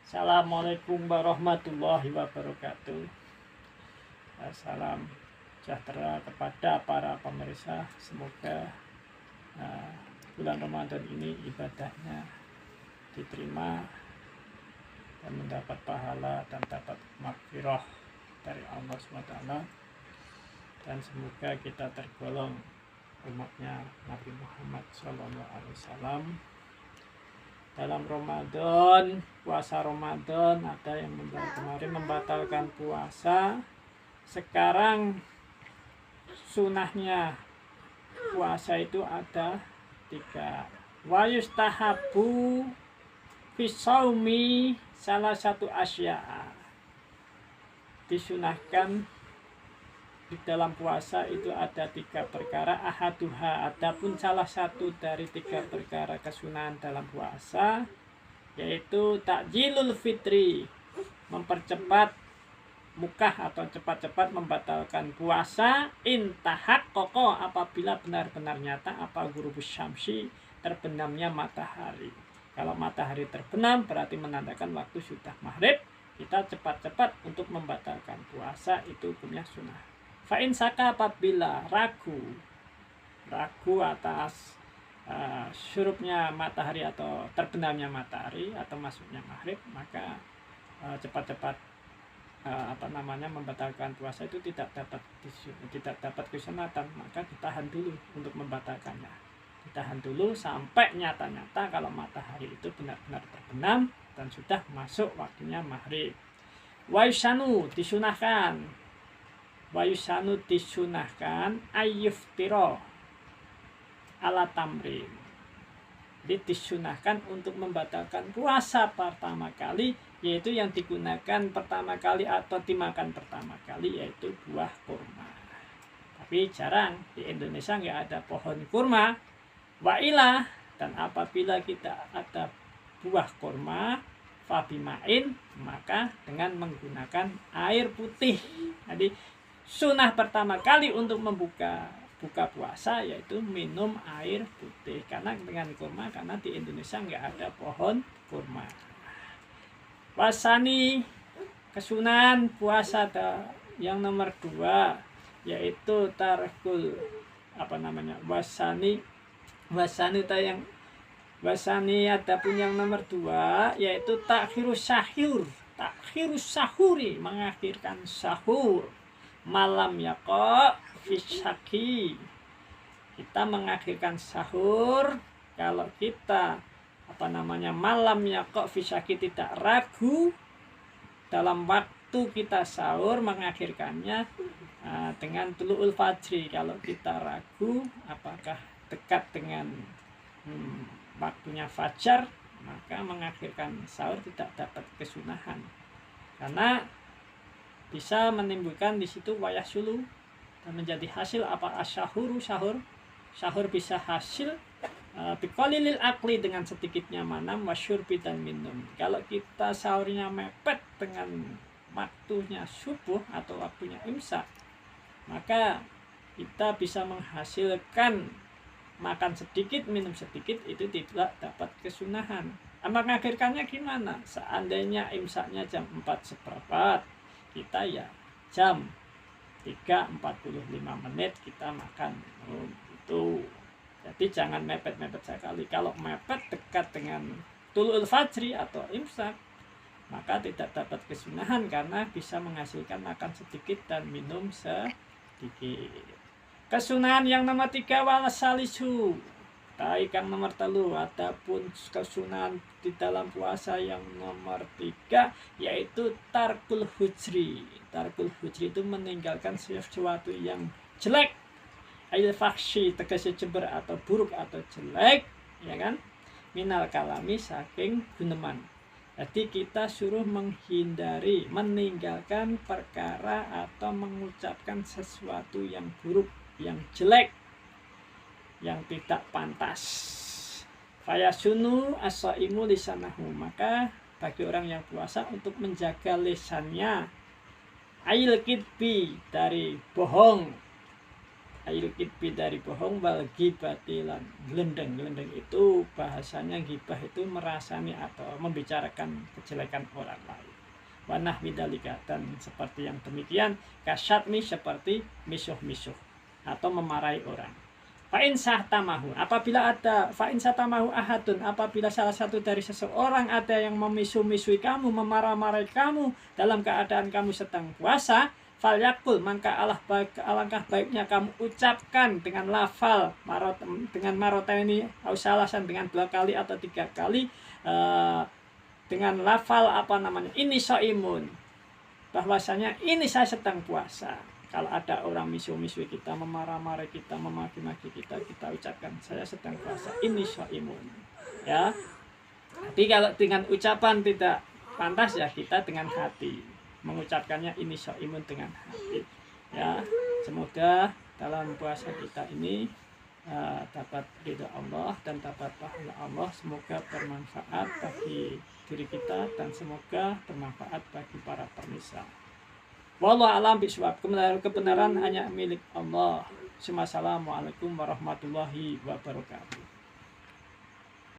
Assalamualaikum warahmatullahi wabarakatuh. Salam sejahtera kepada para pemirsa. Semoga bulan Ramadan ini ibadahnya diterima dan mendapat pahala dan dapat maghfirah dari Allah SWT, dan semoga kita tergolong umatnya Nabi Muhammad SAW. Dalam Ramadan, puasa Ramadan, ada yang kemarin membatalkan puasa. Sekarang sunahnya puasa itu ada 3. Wa yustahabu fisaumi salah satu asya'a. Disunahkan di dalam puasa itu ada 3 perkara. Ahaduha, adapun salah satu dari 3 perkara kesunahan dalam puasa, yaitu takjilul fitri, mempercepat mukah atau cepat-cepat membatalkan puasa. Intahak koko, apabila benar-benar nyata apa ghurubus syamsi, terbenamnya matahari. Kalau matahari terbenam berarti menandakan waktu sudah maghrib. Kita cepat-cepat untuk membatalkan puasa, itu hukumnya sunnah. Fa'in saka, apabila ragu atas syurupnya matahari atau terbenamnya matahari atau masuknya maghrib, maka cepat-cepat membatalkan puasa itu tidak dapat kesunatan, maka ditahan dulu untuk membatalkannya. Ditahan dulu sampai nyata-nyata kalau matahari itu benar-benar terbenam dan sudah masuk waktunya maghrib. Waisanu, disunahkan ayyuftiro ala tamrin. Jadi disunahkan untuk membatalkan puasa pertama kali, yaitu yang digunakan pertama kali atau dimakan pertama kali, yaitu buah kurma. Tapi jarang, di Indonesia nggak ada pohon kurma. Wa'ilah, dan apabila kita ada buah kurma, fabimain, maka dengan menggunakan air putih. Jadi sunnah pertama kali untuk buka puasa yaitu minum air putih, karena dengan kurma, karena di Indonesia nggak ada pohon kurma. Wasani, kesunahan puasa yang nomor 2, yaitu tarkul wasani adapun yang nomor 2, yaitu takhirus sahuri, mengakhirkan sahur. Malam yaqo fisyaki, kita mengakhirkan sahur kalau kita malam yaqo fisyaki, tidak ragu dalam waktu kita sahur, mengakhirkannya dengan tulu'ul fajri. Kalau kita ragu apakah dekat dengan waktunya fajar, maka mengakhirkan sahur tidak dapat kesunahan, karena bisa menimbulkan di situ wayahsulu, dan menjadi hasil sahur bisa hasil biqalilil akli, dengan sedikitnya manam, wasyurbi, dan minum. Kalau kita sahurnya mepet dengan waktunya subuh atau waktunya imsak, maka kita bisa menghasilkan makan sedikit, minum sedikit, itu tidak dapat kesunahan. Mengakhirkannya gimana? Seandainya imsaknya jam 4:15, kita ya jam 3:45 kita makan itu. Jadi jangan mepet-mepet sekali. Kalau mepet dekat dengan tulul fajri atau imsak, maka tidak dapat kesunahan, karena bisa menghasilkan makan sedikit dan minum sedikit. Kesunahan yang nomor 3, walasalisu, kang nomor 3, adapun kesunahan di dalam puasa yang nomor 3, yaitu tarkul hujri. Tarkul hujri itu meninggalkan sesuatu yang jelek, ail faksi, tegasi jeber atau buruk atau jelek, ya kan, minal kalami, saking guneman. Jadi kita suruh menghindari, meninggalkan perkara atau mengucapkan sesuatu yang buruk, yang jelek, yang tidak pantas. Fayasunu as-shaimu lisanahu, maka bagi orang yang puasa untuk menjaga lisannya, ail kidbi, dari bohong, ail kidbi dari bohong, wal ghibati lan glendeng. Glendeng itu bahasanya gibah itu merasani atau membicarakan kejelekan orang lain. Wanah widalika, dan seperti yang demikian, kasyatmi seperti misuh-misuh atau memarahi orang. Fa'in sahtamahu, apabila ada fa'in sahtamahu ahadun, apabila salah satu dari seseorang ada yang memisuh-misuhi kamu, memarah-marahi kamu dalam keadaan kamu sedang puasa, falyakul, maka alangkah baiknya kamu ucapkan dengan lafal dengan maroteni ausalasan, dengan 2 kali atau 3 kali, dengan lafal ini soimun, bahwasanya ini saya sedang puasa. Kalau ada orang misuh-misuh kita, memarah-marah kita, memaki-maki kita, kita ucapkan saya sedang puasa, ini soimun, ya. Tapi kalau dengan ucapan tidak pantas, ya kita dengan hati mengucapkannya ini soimun dengan hati, ya. Semoga dalam puasa kita ini dapat ridha Allah dan dapat pahala Allah. Semoga bermanfaat bagi diri kita dan semoga bermanfaat bagi para pemirsa. Wallahu a'lam bishawab. Kebenaran hanya milik Allah. Assalamualaikum warahmatullahi wabarakatuh.